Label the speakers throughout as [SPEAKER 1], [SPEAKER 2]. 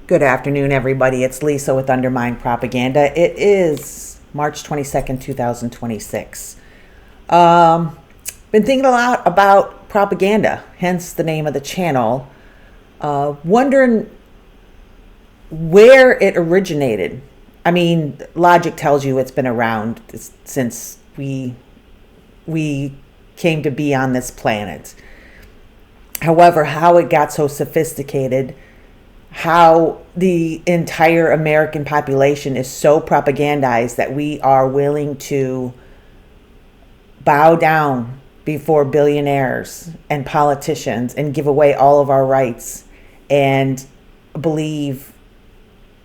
[SPEAKER 1] Good afternoon, everybody. It's Lisa with Undermine Propaganda. It is March 22nd, 2026. Been thinking a lot about propaganda, hence the name of the channel. Wondering where it originated. I mean, logic tells you it's been around since we came to be on this planet. However, how it got so sophisticated, how the entire American population is so propagandized that we are willing to bow down before billionaires and politicians and give away all of our rights and believe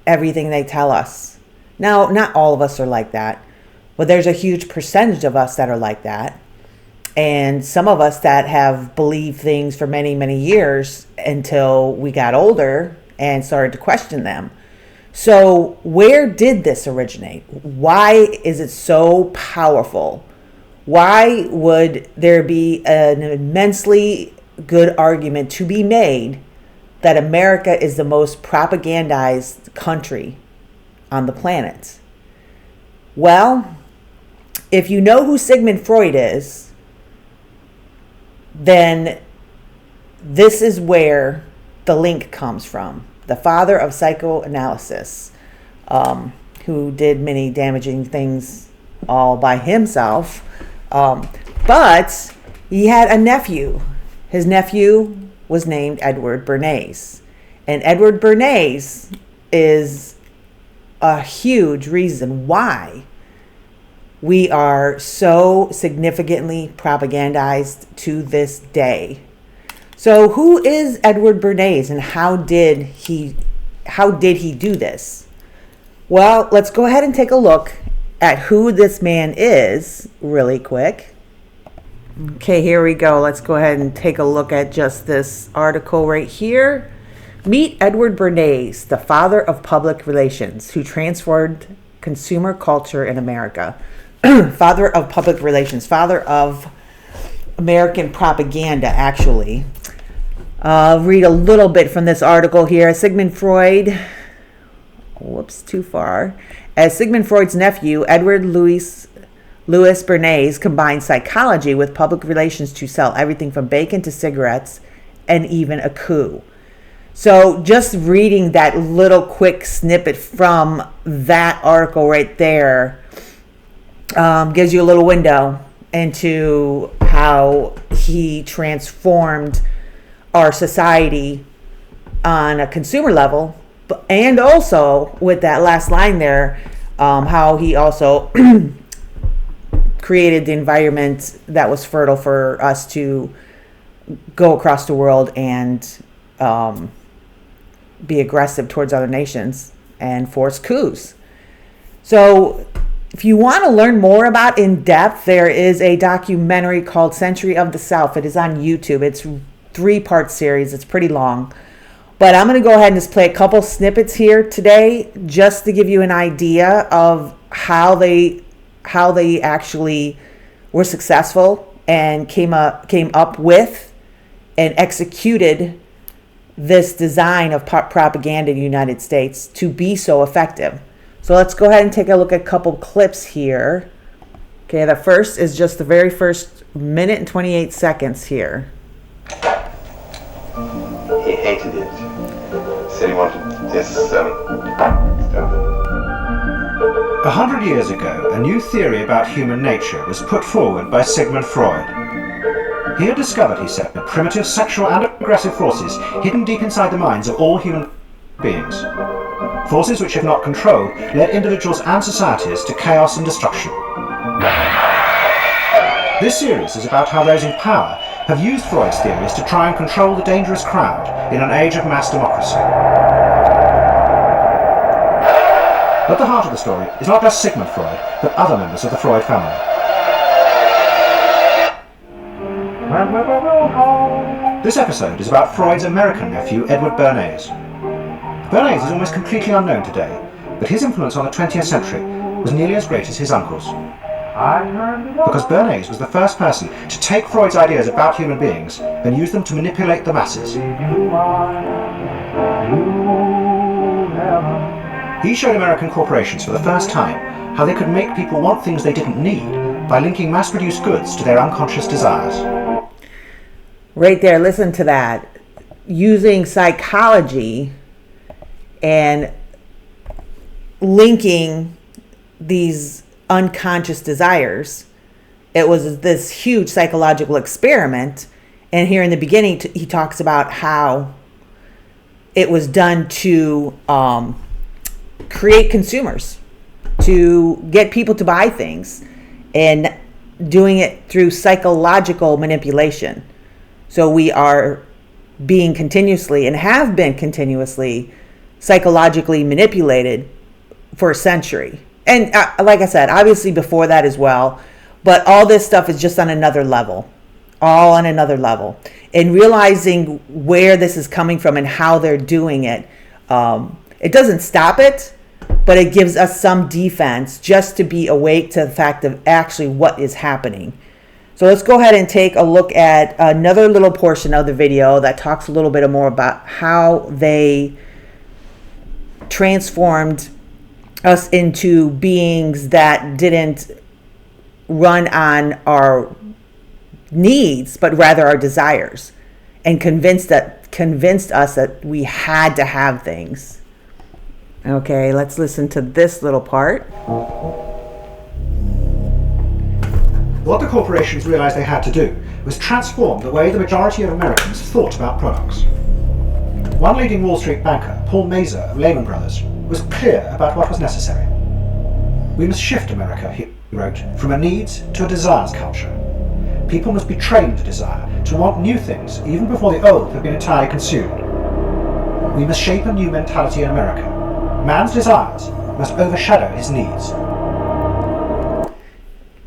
[SPEAKER 1] everything they tell us. Now, not all of us are like that, but there's a huge percentage of us that are like that. And some of us that have believed things for many, many years until we got older and started to question them. So where did this originate? Why is it so powerful? Why would there be an immensely good argument to be made that America is the most propagandized country on the planet? Well, if you know who Sigmund Freud is, then this is where the link comes from. The father of psychoanalysis, who did many damaging things all by himself. But he had a nephew. His nephew was named Edward Bernays. And Edward Bernays is a huge reason why we are so significantly propagandized to this day. So who is Edward Bernays and how did he do this? Well, let's go ahead and take a look at who this man is really quick. Okay, here we go. Let's go ahead and take a look at just this article right here. Meet Edward Bernays, the father of public relations, who transformed consumer culture in America. Father of public relations, father of American propaganda, actually. I'll read a little bit from this article here. Sigmund Freud, too far. As Sigmund Freud's nephew, Edward Louis Bernays combined psychology with public relations to sell everything from bacon to cigarettes and even a coup. So just reading that little quick snippet from that article right there gives you a little window into how he transformed our society on a consumer level, and also with that last line there, how he also created the environment that was fertile for us to go across the world and be aggressive towards other nations and force coups. So if you want to learn more about in depth, there is a documentary called Century of the South. It is on YouTube. It's a 3-part series. It's pretty long. But I'm going to go ahead and just play a couple snippets here today just to give you an idea of how they actually were successful and came up with and executed this design of propaganda in the United States to be so effective. So let's go ahead and take a look at a couple clips here. Okay, the first is just the very first minute and 28 seconds here.
[SPEAKER 2] He hated it. Said he wanted this stuff.
[SPEAKER 3] 100 years ago, a new theory about human nature was put forward by Sigmund Freud. He had discovered, he said, primitive sexual and aggressive forces hidden deep inside the minds of all human beings. Forces which, if not controlled, led individuals and societies to chaos and destruction. This series is about how those in power have used Freud's theories to try and control the dangerous crowd in an age of mass democracy. At the heart of the story is not just Sigmund Freud, but other members of the Freud family. This episode is about Freud's American nephew, Edward Bernays. Bernays is almost completely unknown today, but his influence on the 20th century was nearly as great as his uncle's. Because Bernays was the first person to take Freud's ideas about human beings and use them to manipulate the masses. He showed American corporations for the first time how they could make people want things they didn't need by linking mass-produced goods to their unconscious desires.
[SPEAKER 1] Right there, listen to that. Using psychology and linking these unconscious desires. It was this huge psychological experiment. And here in the beginning, he talks about how it was done to create consumers, to get people to buy things, and doing it through psychological manipulation. So we are being continuously and have been continuously psychologically manipulated for a century. And like I said, obviously before that as well, but all this stuff is just on another level, all on another level. And realizing where this is coming from and how they're doing it, it doesn't stop it, but it gives us some defense just to be awake to the fact of actually what is happening. So let's go ahead and take a look at another little portion of the video that talks a little bit more about how they transformed us into beings that didn't run on our needs, but rather our desires, and convinced us that we had to have things. Okay, let's listen to this little part.
[SPEAKER 3] What the corporations realized they had to do was transform the way the majority of Americans thought about products. One leading Wall Street banker, Paul Mazur of Lehman Brothers, was clear about what was necessary. We must shift America, he wrote, from a needs to a desires culture. People must be trained to desire, to want new things, even before the old have been entirely consumed. We must shape a new mentality in America. Man's desires must overshadow his needs.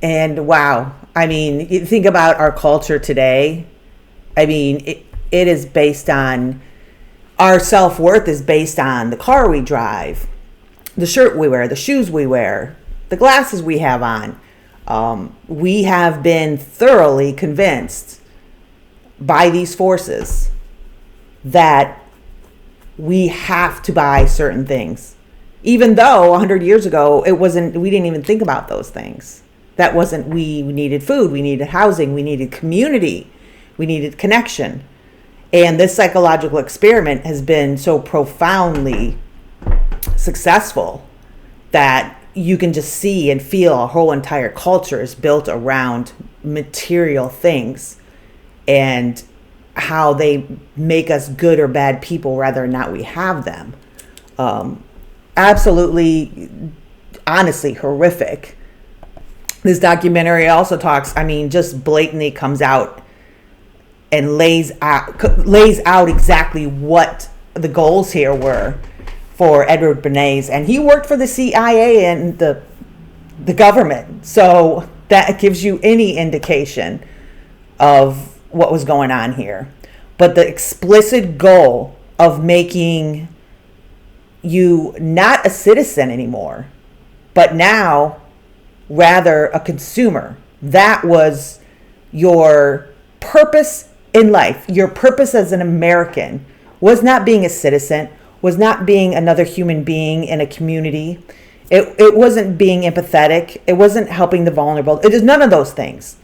[SPEAKER 1] And wow, I mean, you think about our culture today. I mean, it is based on, our self-worth is based on the car we drive, the shirt we wear, the shoes we wear, the glasses we have on. We have been thoroughly convinced by these forces that we have to buy certain things, even though 100 years ago we didn't even think about those things. That wasn't, we needed food, we needed housing, we needed community, we needed connection. And this psychological experiment has been so profoundly successful that you can just see and feel a whole entire culture is built around material things and how they make us good or bad people whether or not we have them. Absolutely, honestly, horrific. This documentary also talks, I mean, just blatantly comes out and lays out exactly what the goals here were for Edward Bernays. And he worked for the CIA and the government. So that gives you any indication of what was going on here. But the explicit goal of making you not a citizen anymore, but now rather a consumer. That was your purpose in life. Your purpose as an American was not being a citizen, was not being another human being in a community. It wasn't being empathetic. It wasn't helping the vulnerable. It is none of those things.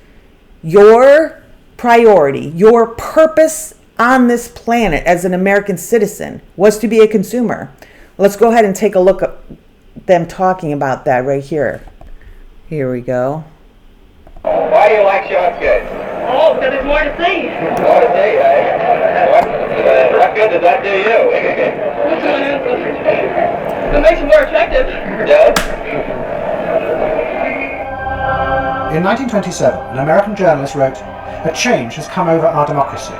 [SPEAKER 1] Your priority, your purpose on this planet as an American citizen was to be a consumer. Let's go ahead and take a look at them talking about that right here. Here we go.
[SPEAKER 2] Why do you like short skirts?
[SPEAKER 4] Oh, because there's more to see.
[SPEAKER 2] More to see, eh? What good does that do you?
[SPEAKER 4] It makes you more attractive.
[SPEAKER 2] Yeah?
[SPEAKER 3] In 1927, an American journalist wrote, "A change has come over our democracy.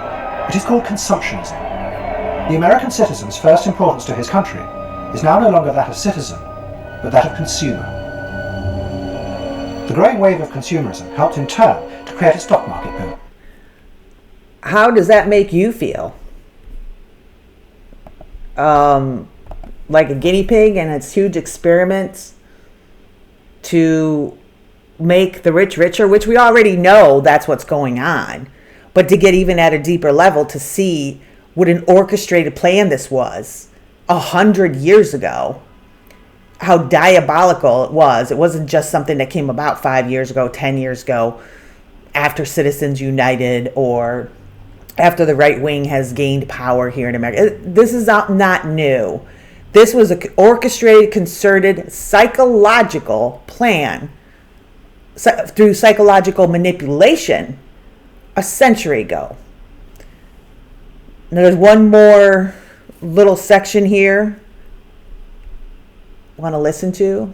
[SPEAKER 3] It is called consumptionism. The American citizen's first importance to his country is now no longer that of citizen, but that of consumer." The growing wave of consumerism helped in turn to create a stock market boom.
[SPEAKER 1] How does that make you feel? Like a guinea pig and its huge experiments to make the rich richer, which we already know that's what's going on, but to get even at a deeper level to see what an orchestrated plan this was 100 years ago. how diabolical it was. It wasn't just something that came about 5 years ago, 10 years ago, after Citizens United or after the right wing has gained power here in America. This is not new. This was an orchestrated, concerted, psychological plan through psychological manipulation a century ago. Now, there's one more little section here want to listen to.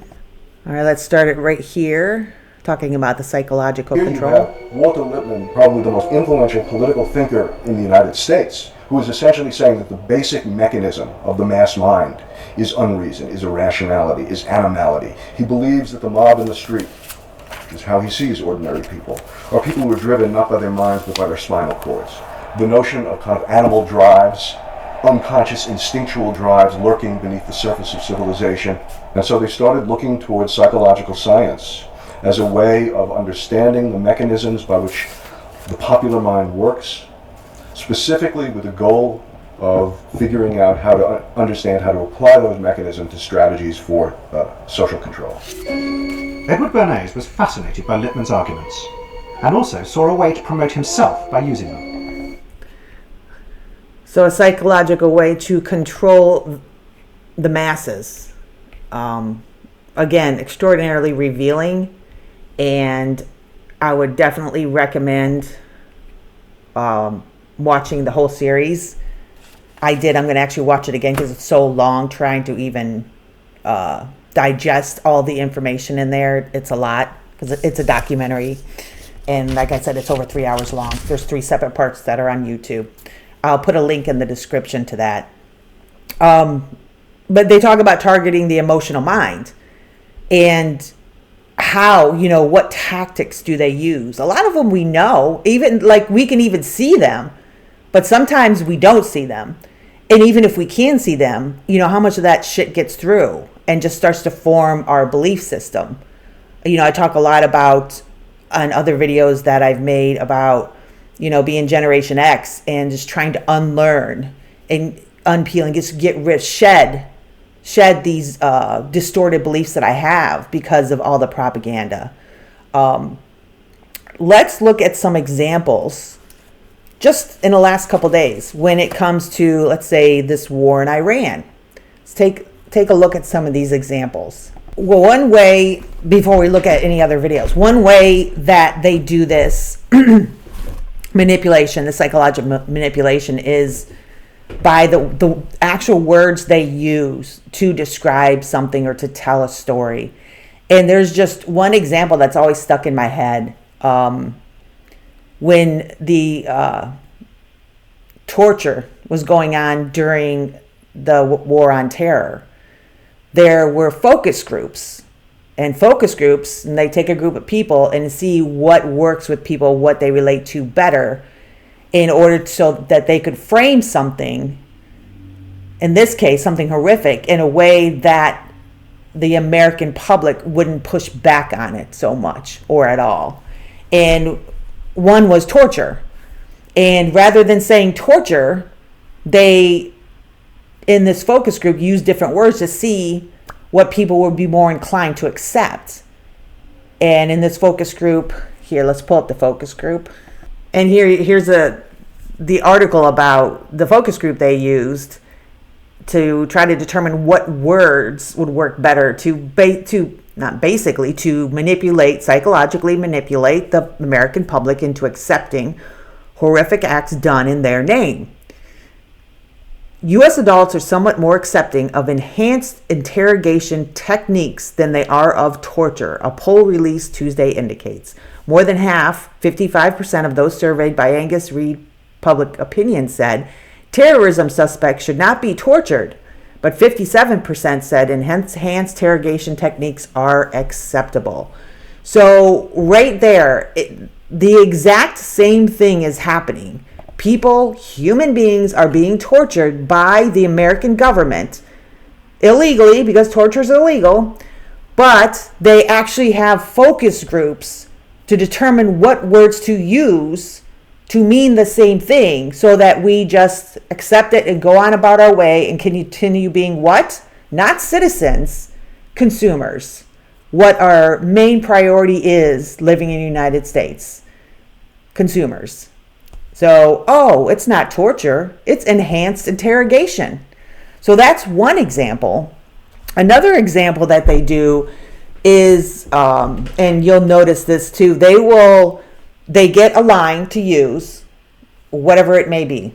[SPEAKER 1] All right, let's start it right here, talking about the psychological
[SPEAKER 5] Here
[SPEAKER 1] control.
[SPEAKER 5] you have Walter Lippmann, probably the most influential political thinker in the United States, who is essentially saying that the basic mechanism of the mass mind is unreason, is irrationality, is animality. He believes that the mob in the street is how he sees ordinary people, are people who are driven not by their minds but by their spinal cords. The notion of kind of animal drives, unconscious instinctual drives lurking beneath the surface of civilization. And so they started looking towards psychological science as a way of understanding the mechanisms by which the popular mind works, specifically with the goal of figuring out how to understand how to apply those mechanisms to strategies for social control.
[SPEAKER 3] Edward Bernays was fascinated by Lippmann's arguments and also saw a way to promote himself by using them.
[SPEAKER 1] So a psychological way to control the masses. Again, extraordinarily revealing, and I would definitely recommend watching the whole series. I'm going to actually watch it again because it's so long, trying to even digest all the information in there. It's a lot because it's a documentary. And like I said, it's over 3 hours long. There's 3 separate parts that are on YouTube. I'll put a link in the description to that. But they talk about targeting the emotional mind and how, what tactics do they use? A lot of them we know, even like we can even see them, but sometimes we don't see them. And even if we can see them, how much of that shit gets through and just starts to form our belief system. I talk a lot about on other videos that I've made about being Generation X and just trying to unlearn and unpeel and just get rid, shed these distorted beliefs that I have because of all the propaganda. Let's look at some examples just in the last couple days when it comes to, let's say, this war in Iran. Let's take a look at some of these examples. Well, one way, before we look at any other videos, one way that they do this manipulation, the psychological manipulation, is by the actual words they use to describe something or to tell a story. And there's just one example that's always stuck in my head. When the torture was going on during the war on terror, there were focus groups. And they take a group of people and see what works with people, what they relate to better, in order so that they could frame something, in this case, something horrific, in a way that the American public wouldn't push back on it so much or at all. And one was torture. And rather than saying torture, they, in this focus group, used different words to see what people would be more inclined to accept. And in this focus group, here, let's pull up the focus group. And here's the article about the focus group they used to try to determine what words would work better to psychologically manipulate the American public into accepting horrific acts done in their name. U.S. adults are somewhat more accepting of enhanced interrogation techniques than they are of torture, a poll released Tuesday indicates. More than half, 55% of those surveyed by Angus Reid Public Opinion said terrorism suspects should not be tortured, but 57% said enhanced interrogation techniques are acceptable. So right there, the exact same thing is happening. People, human beings, are being tortured by the American government illegally, because torture is illegal, but they actually have focus groups to determine what words to use to mean the same thing, so that we just accept it and go on about our way and continue being what? Not citizens, consumers, what our main priority is living in the United States. Consumers. So, it's not torture, it's enhanced interrogation. So that's one example. Another example that they do is, and you'll notice this too, they get a line to use, whatever it may be.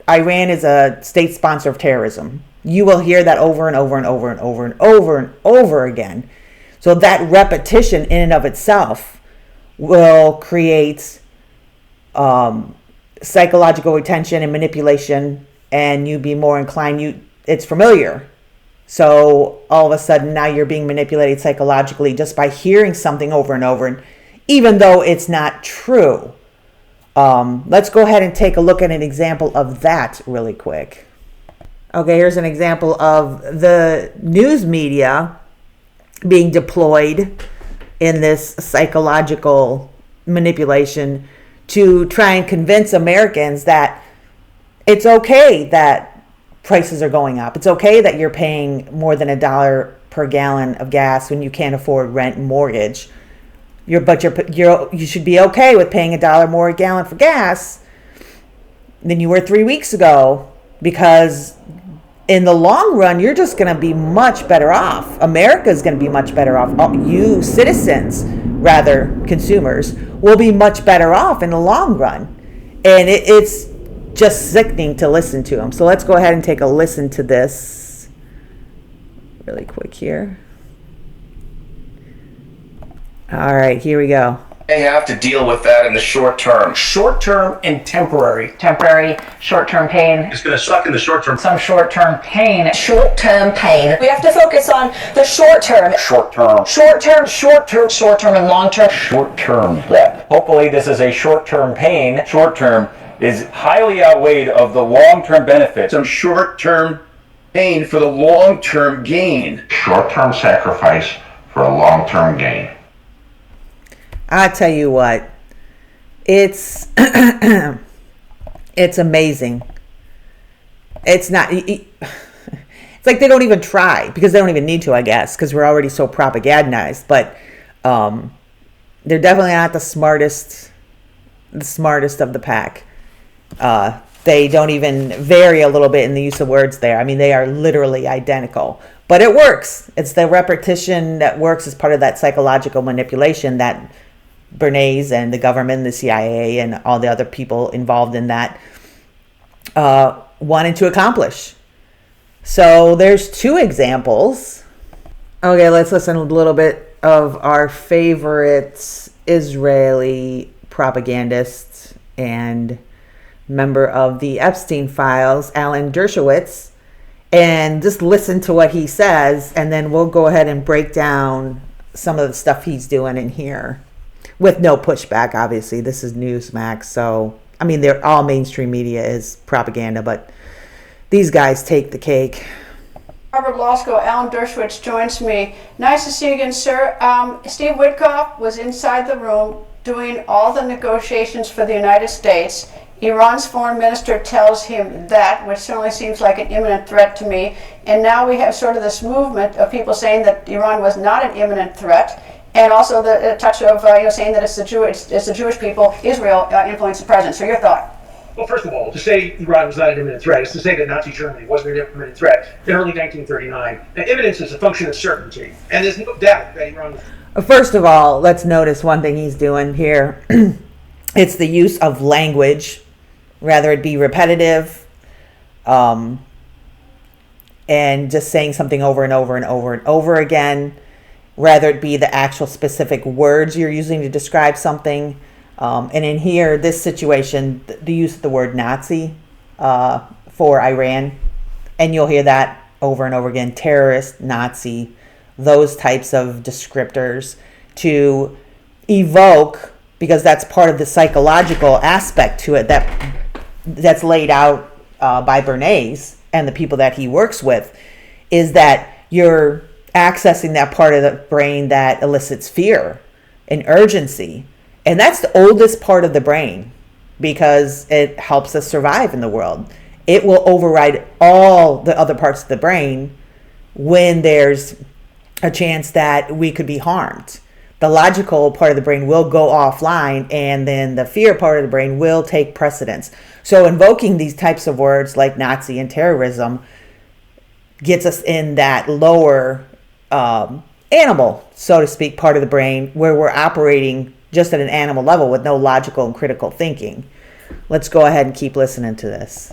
[SPEAKER 1] Iran is a state sponsor of terrorism. You will hear that over and over and over and over and over and over again. So that repetition in and of itself will create psychological retention and manipulation, and you be more inclined. It's familiar. So all of a sudden now you're being manipulated psychologically just by hearing something over and over, and even though it's not true. Let's go ahead and take a look at an example of that really quick. Okay, here's an example of the news media being deployed in this psychological manipulation to try and convince Americans that it's okay that prices are going up. It's okay that you're paying more than $1 per gallon of gas when you can't afford rent and mortgage. You should be okay with paying $1 more a gallon for gas than you were 3 weeks ago, because in the long run, you're just going to be much better off. America's going to be much better off. You citizens, rather consumers, will be much better off in the long run. And it's just sickening to listen to them. So let's go ahead and take a listen to this really quick here. All right, here we go.
[SPEAKER 6] They have to deal with that in the short term.
[SPEAKER 7] Short term and temporary.
[SPEAKER 8] Temporary, short-term pain.
[SPEAKER 7] It's going to suck in the short term.
[SPEAKER 8] Some short-term pain.
[SPEAKER 9] Short-term pain. We have to focus on the short term.
[SPEAKER 6] Short term.
[SPEAKER 9] Short-term, short-term, short-term, and long-term.
[SPEAKER 10] Short-term. Hopefully this is a short-term pain. Short-term is highly outweighed of the long-term benefits.
[SPEAKER 6] Some short-term pain for the long-term gain.
[SPEAKER 2] Short-term sacrifice for a long-term gain.
[SPEAKER 1] I tell you what, it's it's amazing. It's not. It's like they don't even try, because they don't even need to, I guess, because we're already so propagandized. But they're definitely not the smartest of the pack. They don't even vary a little bit in the use of words there. I mean, they are literally identical. But it works. It's the repetition that works as part of that psychological manipulation that Bernays and the government, the CIA, and all the other people involved in that wanted to accomplish. So there's two examples. Okay, let's listen a little bit of our favorite Israeli propagandist and member of the Epstein files, Alan Dershowitz, and just listen to what he says, and then we'll go ahead and break down some of the stuff he's doing in here with no pushback. Obviously, this is Newsmax, so I mean, they're all mainstream media is propaganda, but these guys take the cake.
[SPEAKER 11] Harvard Law School, Alan Dershowitz joins me. Nice to see you again, sir. Steve Witkoff was inside the room doing all the negotiations for the United States. Iran's foreign minister tells him that, which certainly seems like an imminent threat to me. And now we have sort of this movement of people saying that Iran was not an imminent threat, and also the touch of saying that it's the Jewish people, Israel, influenced the president. So your thought?
[SPEAKER 7] Well, first of all, to say Iran was not an imminent threat is to say that Nazi Germany wasn't an imminent threat in early 1939. Now, imminence is a function of certainty, and there's no doubt that Iran was...
[SPEAKER 1] First of all, let's notice one thing he's doing here. It's the use of language, rather it be repetitive, and just saying something over and over and over and over again, rather it be the actual specific words you're using to describe something. And in here, this situation, the use of the word Nazi for Iran, and you'll hear that over and over again, terrorist, Nazi, those types of descriptors to evoke, because that's part of the psychological aspect to it that's laid out by Bernays and the people that he works with, is that you're accessing that part of the brain that elicits fear and urgency. And that's the oldest part of the brain, because it helps us survive in the world. It will override all the other parts of the brain when there's a chance that we could be harmed. The logical part of the brain will go offline, and then the fear part of the brain will take precedence. So invoking these types of words like Nazi and terrorism gets us in that lower animal, so to speak, part of the brain where we're operating just at an animal level with no logical and critical thinking. Let's go ahead and keep listening to this.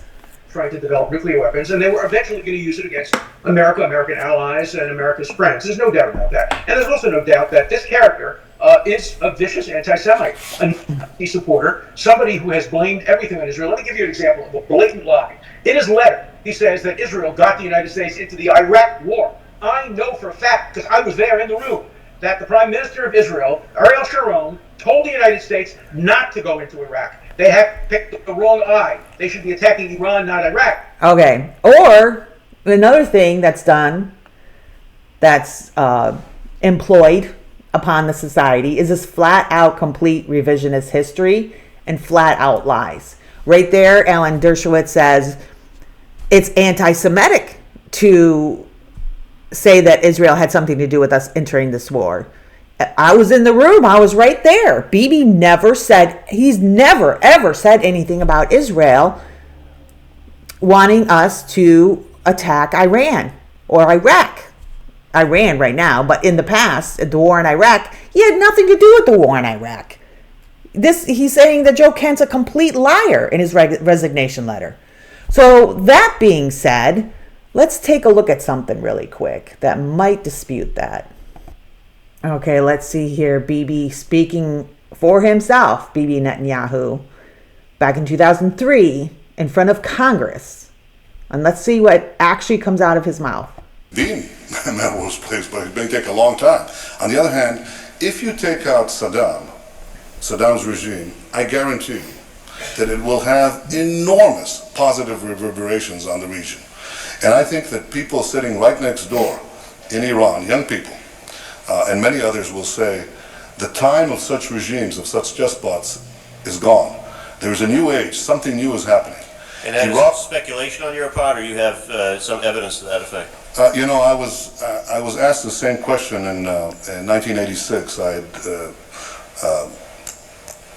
[SPEAKER 7] Trying to develop nuclear weapons, and they were eventually going to use it against America, American allies, and America's friends. There's no doubt about that. And there's also no doubt that this character is a vicious anti-Semite, a Nazi supporter, somebody who has blamed everything on Israel. Let me give you an example of a blatant lie. In his letter, he says that Israel got the United States into the Iraq War. I know for a fact, because I was there in the room, that the Prime Minister of Israel, Ariel Sharon, told the United States not to go into Iraq. They have picked the wrong eye. They should be attacking Iran, not Iraq.
[SPEAKER 1] Okay. Or another thing that's done, that's employed upon the society, is this flat out complete revisionist history and flat out lies. Right there, Alan Dershowitz says it's anti-Semitic to say that Israel had something to do with us entering this war. I was in the room. I was right there. Bibi never said, he's never, ever said anything about Israel wanting us to attack Iran or Iraq. Iran right now, but in the past, at the war in Iraq, he had nothing to do with the war in Iraq. He's saying that Joe Kent's a complete liar in his resignation letter. So that being said, let's take a look at something really quick that might dispute that. Okay, let's see here. Bibi speaking for himself, Bibi Netanyahu, back in 2003 in front of Congress. And let's see what actually comes out of his mouth.
[SPEAKER 12] Being Melrose Place, but it may take a long time. On the other hand, if you take out Saddam's regime, I guarantee you that it will have enormous positive reverberations on the region. And I think that people sitting right next door in Iran, young people, and many others will say, the time of such regimes, of such despots, is gone. There is a new age, something new is happening.
[SPEAKER 13] And that is speculation on your part, or you have some evidence to that effect?
[SPEAKER 12] I was asked the same question in 1986. I had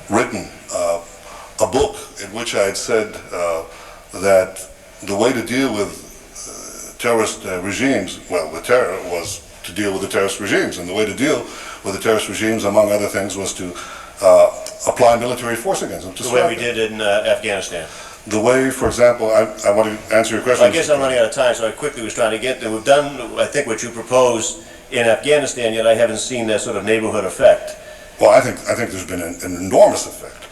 [SPEAKER 12] written a book in which I had said that the way to deal with terrorist regimes, with terror, was to deal with the terrorist regimes. And the way to deal with the terrorist regimes, among other things, was to apply military force against them.
[SPEAKER 13] The way we did in Afghanistan.
[SPEAKER 12] The way, for example, I want to answer your question.
[SPEAKER 13] I guess I'm running out of time, so I quickly was trying to get there. We've done, I think, what you proposed in Afghanistan, yet I haven't seen that sort of neighborhood effect.
[SPEAKER 12] Well, I think there's been an enormous effect.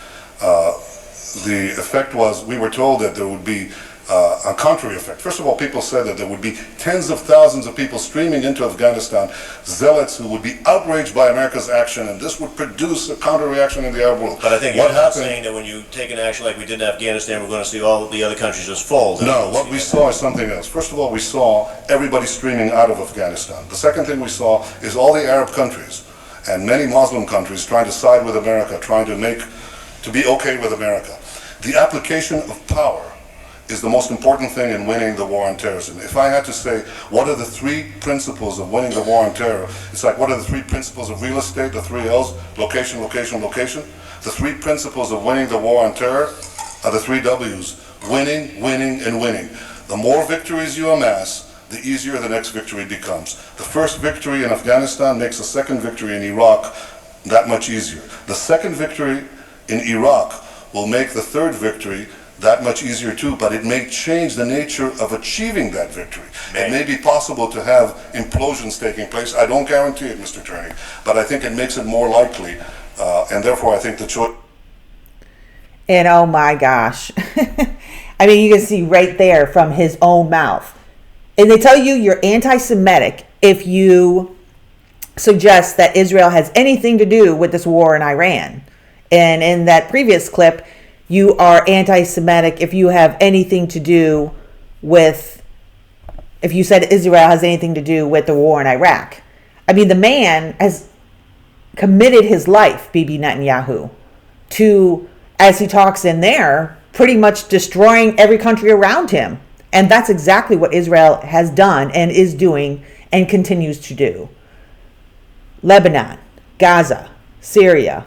[SPEAKER 12] The effect was, we were told that there would be a contrary effect. First of all, people said that there would be tens of thousands of people streaming into Afghanistan, zealots who would be outraged by America's action, and this would produce a counter-reaction in the Arab world.
[SPEAKER 13] But I think you're not saying that when you take an action like we did in Afghanistan, we're going to see all the other countries just fold.
[SPEAKER 12] No, what we saw is something else. Be saw everybody streaming out of Afghanistan. The second thing we saw is all the Arab countries and many Muslim countries trying to side with America, trying to be okay with America. The application of power is the most important thing in winning the war on terrorism. If I had to say, what are the three principles of winning the war on terror? It's like, what are the three principles of real estate, the three L's, location, location, location? The three principles of winning the war on terror are the three W's, winning, winning, and winning. The more victories you amass, the easier the next victory becomes. The first victory in Afghanistan makes the second victory in Iraq that much easier. The second victory in Iraq will make the third victory that much easier too, but it may change the nature of achieving that victory. It may be possible to have implosions taking place. I don't guarantee it, Mr. Turney, but I think it makes it more likely, and therefore I think the choice...
[SPEAKER 1] And oh my gosh. I mean, you can see right there from his own mouth. And they tell you you're anti-Semitic if you suggest that Israel has anything to do with this war in Iran. And in that previous clip, you are anti-Semitic if you have anything to do with, if you said Israel has anything to do with the war in Iraq. I mean, the man has committed his life, Bibi Netanyahu, to, as he talks in there, pretty much destroying every country around him. And that's exactly what Israel has done and is doing and continues to do. Lebanon, Gaza, Syria,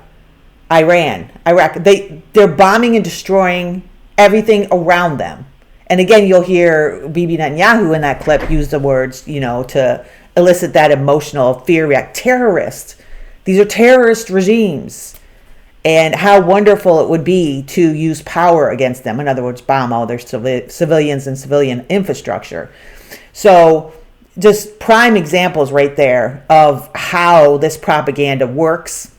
[SPEAKER 1] Iran, Iraq. They're bombing and destroying everything around them. And again, you'll hear Bibi Netanyahu in that clip use the words, to elicit that emotional fear react. Terrorist. These are terrorist regimes. And how wonderful it would be to use power against them. In other words, bomb all their civilians and civilian infrastructure. So just prime examples right there of how this propaganda works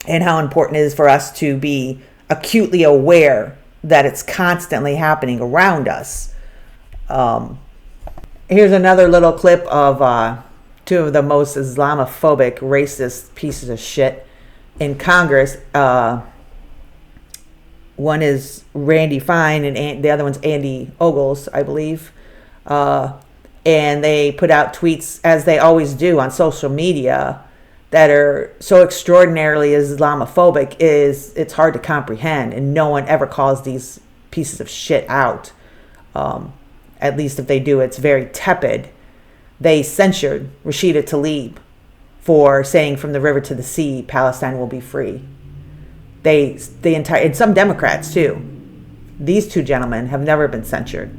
[SPEAKER 1] and how important it is for us to be acutely aware that it's constantly happening around us. Here's another little clip of two of the most Islamophobic, racist pieces of shit in Congress. One is Randy Fine and the other one's Andy Ogles, I believe. And they put out tweets, as they always do on social media, that are so extraordinarily Islamophobic it's hard to comprehend, and no one ever calls these pieces of shit out. At least if they do, it's very tepid. They censured Rashida Tlaib for saying from the river to the sea, Palestine will be free. And some Democrats too. These two gentlemen have never been censured.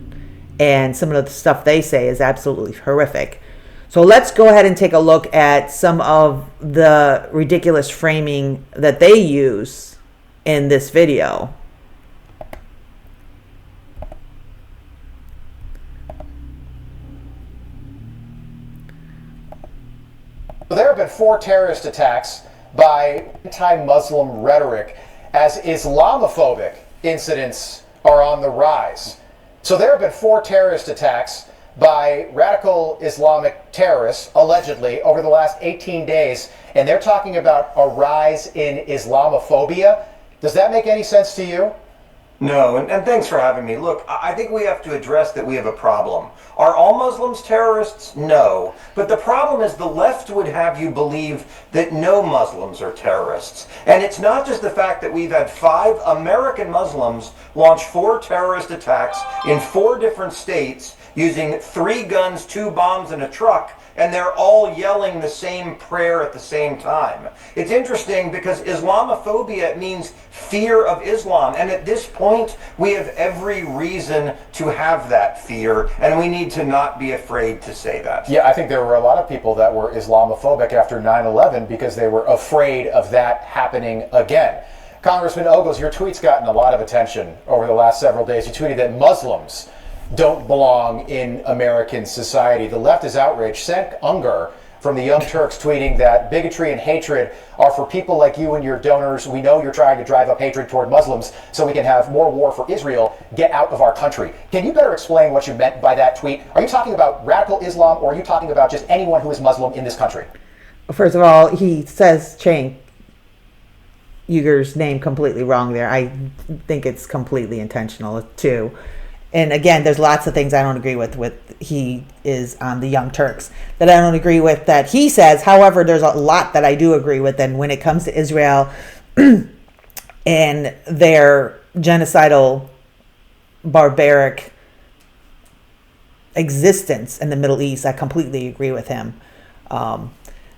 [SPEAKER 1] And some of the stuff they say is absolutely horrific. So let's go ahead and take a look at some of the ridiculous framing that they use in this video.
[SPEAKER 14] There have been 4 terrorist attacks by anti-Muslim rhetoric as Islamophobic incidents are on the rise. So there have been 4 terrorist attacks by radical Islamic terrorists, allegedly, over the last 18 days, and they're talking about a rise in Islamophobia. Does that make any sense to you?
[SPEAKER 3] No, and thanks for having me. Look, I think we have to address that we have a problem. Are all Muslims terrorists? No. But the problem is the left would have you believe that no Muslims are terrorists. And it's not just the fact that we've had 5 American Muslims launch 4 terrorist attacks in 4 different states using 3 guns, 2 bombs, and a truck, and they're all yelling the same prayer at the same time. It's interesting because Islamophobia means fear of Islam, and at this point we have every reason to have that fear, and we need to not be afraid to say that.
[SPEAKER 14] Yeah, I think there were a lot of people that were Islamophobic after 9/11 because they were afraid of that happening again. Congressman Ogles, your tweet's gotten a lot of attention over the last several days. You tweeted that Muslims don't belong in American society. The left is outraged. Cenk Unger from the Young Turks tweeting that bigotry and hatred are for people like you and your donors. We know you're trying to drive up hatred toward Muslims so we can have more war for Israel. Get out of our country. Can you better explain what you meant by that tweet? Are you talking about radical Islam, or are you talking about just anyone who is Muslim in this country?
[SPEAKER 1] First of all, he says Cenk Uyghur's name completely wrong there. I think it's completely intentional too. And again, there's lots of things I don't agree with he is on the Young Turks that I don't agree with that he says. However, there's a lot that I do agree with. And when it comes to Israel and their genocidal, barbaric existence in the Middle East, I completely agree with him.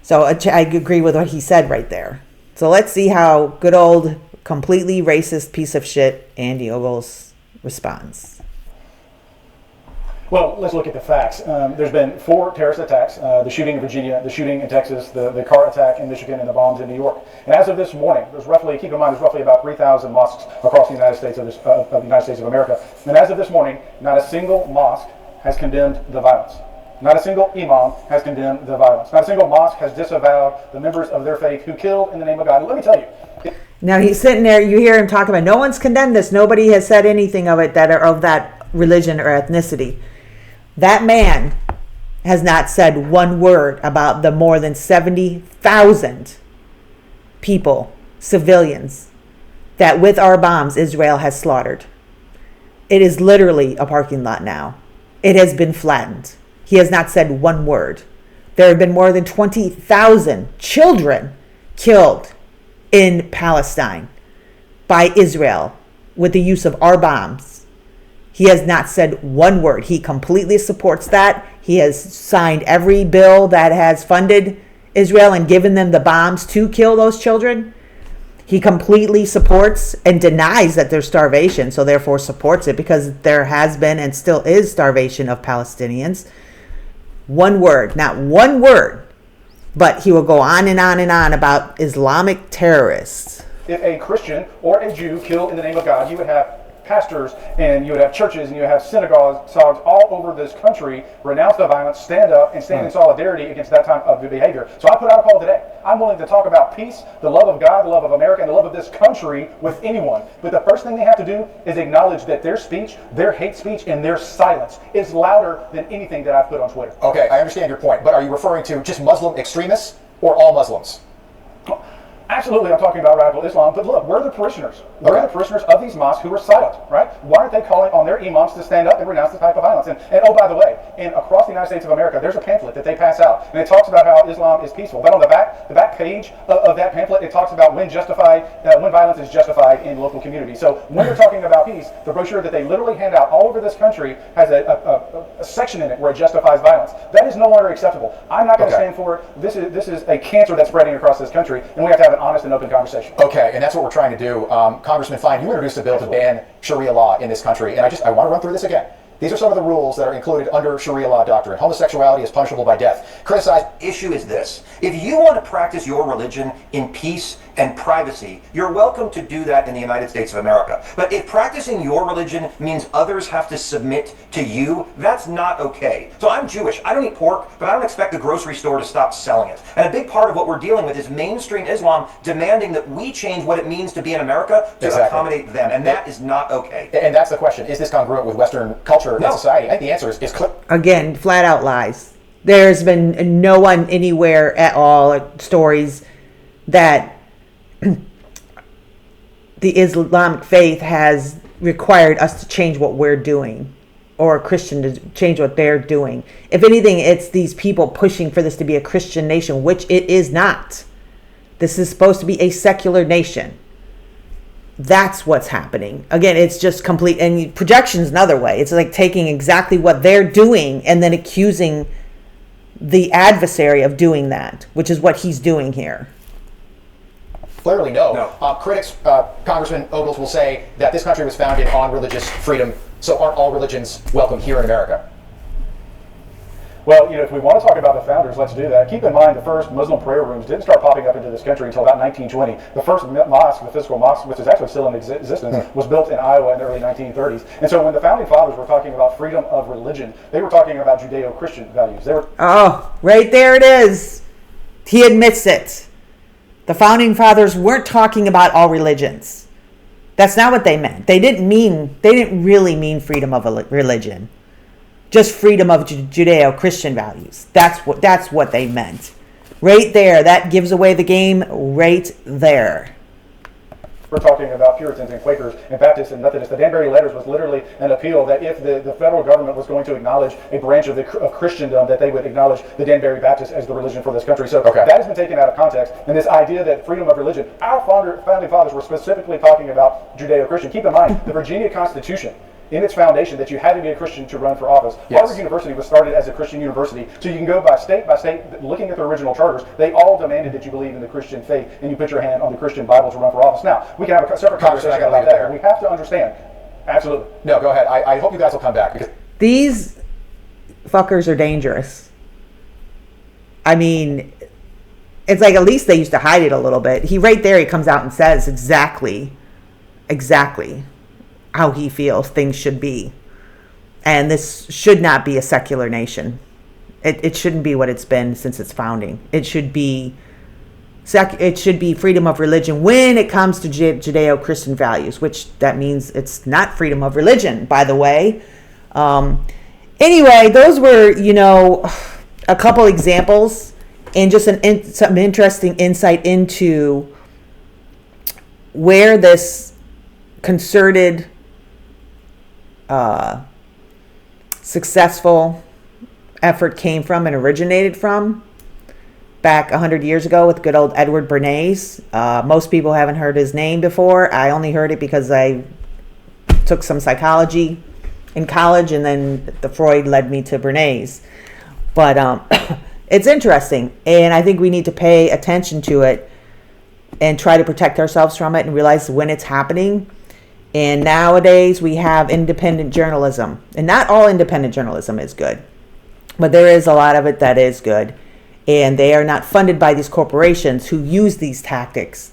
[SPEAKER 1] So I agree with what he said right there. So let's see how good old, completely racist piece of shit Andy Ogles responds.
[SPEAKER 15] Well, let's look at the facts. There's been 4 terrorist attacks, the shooting in Virginia, the shooting in Texas, the car attack in Michigan, and the bombs in New York. And as of this morning, keep in mind, there's roughly about 3,000 mosques across the United States of the United States of America. And as of this morning, not a single mosque has condemned the violence. Not a single imam has condemned the violence. Not a single mosque has disavowed the members of their faith who killed in the name of God. And let me tell you.
[SPEAKER 1] Now he's sitting there, you hear him talking about, no one's condemned this. Nobody has said anything of it that are of that religion or ethnicity. That man has not said one word about the more than 70,000 people, civilians, that with our bombs Israel has slaughtered. It is literally a parking lot now. It has been flattened. He has not said one word. There have been more than 20,000 children killed in Palestine by Israel with the use of our bombs. He has not said one word. He completely supports that. He has signed every bill that has funded Israel and given them the bombs to kill those children. He completely supports and denies that there's starvation, so therefore supports it because there has been and still is starvation of Palestinians. One word, not one word, but he will go on and on and on about Islamic terrorists.
[SPEAKER 15] If a Christian or a Jew killed in the name of God, you would have pastors and you would have churches and you would have synagogues all over this country renounce the violence, stand up and stand in solidarity against that type of behavior. So I put out a call today. I'm willing to talk about peace, the love of God, the love of America, and the love of this country with anyone. But the first thing they have to do is acknowledge that their speech, their hate speech, and their silence is louder than anything that I've put on Twitter.
[SPEAKER 14] Okay, I understand your point, but are you referring to just Muslim extremists or all Muslims?
[SPEAKER 15] Absolutely, I'm talking about radical Islam, but look, we're the parishioners. We're the parishioners of these mosques who are silent, right? Why aren't they calling on their imams to stand up and renounce this type of violence? And oh, by the way, across the United States of America, there's a pamphlet that they pass out, and it talks about how Islam is peaceful. But on the back page of that pamphlet, it talks about when violence is justified in local communities. So when they're talking about peace, the brochure that they literally hand out all over this country has a section in it where it justifies violence. That is no longer acceptable. I'm not going to stand for it. This is a cancer that's spreading across this country, and we have to have an honest and open conversation.
[SPEAKER 14] Okay, and that's what we're trying to do. Congressman Fine, you introduced a bill to ban Sharia law in this country, and I want to run through this again. These are some of the rules that are included under Sharia law doctrine. Homosexuality is punishable by death. Criticize.
[SPEAKER 16] Issue is this. If you want to practice your religion in peace and privacy, you're welcome to do that in the United States of America. But if practicing your religion means others have to submit to you, that's not okay. So I'm Jewish. I don't eat pork, but I don't expect the grocery store to stop selling it. And a big part of what we're dealing with is mainstream Islam demanding that we change what it means to be in America to accommodate them. And that is not okay.
[SPEAKER 14] And that's the question. Is this congruent with Western culture and society? I think the answer is clear.
[SPEAKER 1] Again, flat out lies. There's been no one anywhere at all stories that the Islamic faith has required us to change what we're doing, or a Christian to change what they're doing. If anything, it's these people pushing for this to be a Christian nation, which it is not. This is supposed to be a secular nation. That's what's happening. Again, it's just complete, and projection's another way. It's like taking exactly what they're doing and then accusing the adversary of doing that, which is what he's doing here.
[SPEAKER 14] Clearly no. Critics, Congressman Ogles, will say that this country was founded on religious freedom, so aren't all religions welcome here in America?
[SPEAKER 15] Well, if we want to talk about the founders, let's do that. Keep in mind, the first Muslim prayer rooms didn't start popping up into this country until about 1920. The first mosque, the physical mosque, which is actually still in existence, was built in Iowa in the early 1930s. And so when the founding fathers were talking about freedom of religion, they were talking about Judeo-Christian values.
[SPEAKER 1] Oh, right there it is. He admits it. The founding fathers weren't talking about all religions. That's not what they meant. They didn't really mean freedom of a religion. Just freedom of Judeo-Christian values. That's what they meant. Right there. That gives away the game right there.
[SPEAKER 15] We're talking about Puritans and Quakers and Baptists and Methodists. The Danbury Letters was literally an appeal that if the federal government was going to acknowledge a branch of Christendom, that they would acknowledge the Danbury Baptists as the religion for this country. So that has been taken out of context. And this idea that freedom of religion, our founding fathers were specifically talking about Judeo-Christian. Keep in mind, the Virginia Constitution, in its foundation, that you had to be a Christian to run for office. Yes. Harvard University was started as a Christian university, so you can go by state, looking at the original charters. They all demanded that you believe in the Christian faith and you put your hand on the Christian Bible to run for office. Now, we can have a separate conversation about that, but we have to understand. Absolutely.
[SPEAKER 14] No, go ahead. I hope you guys will come back. Because
[SPEAKER 1] these fuckers are dangerous. I mean, it's like at least they used to hide it a little bit. He comes out and says exactly how he feels things should be. And this should not be a secular nation. It shouldn't be what it's been since its founding. It should be freedom of religion when it comes to Judeo-Christian values, which that means it's not freedom of religion, by the way. Anyway, those were, a couple examples and just some interesting insight into where this concerted successful effort came from and originated from back 100 years ago with good old Edward Bernays. Most people haven't heard his name before. I only heard it because I took some psychology in college, and then the Freud led me to Bernays. But it's interesting, and I think we need to pay attention to it and try to protect ourselves from it and realize when it's happening. And nowadays we have independent journalism, and not all independent journalism is good, but there is a lot of it that is good, and they are not funded by these corporations who use these tactics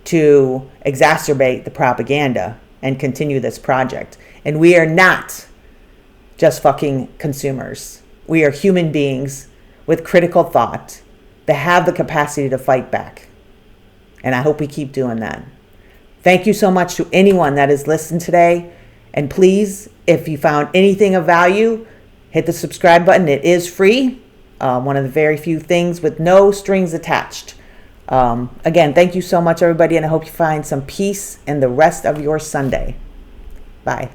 [SPEAKER 1] to exacerbate the propaganda and continue this project. And we are not just fucking consumers. We are human beings with critical thought that have the capacity to fight back. And I hope we keep doing that. Thank you so much to anyone that has listened today. And please, if you found anything of value, hit the subscribe button. It is free. One of the very few things with no strings attached. Again, thank you so much, everybody. And I hope you find some peace in the rest of your Sunday. Bye.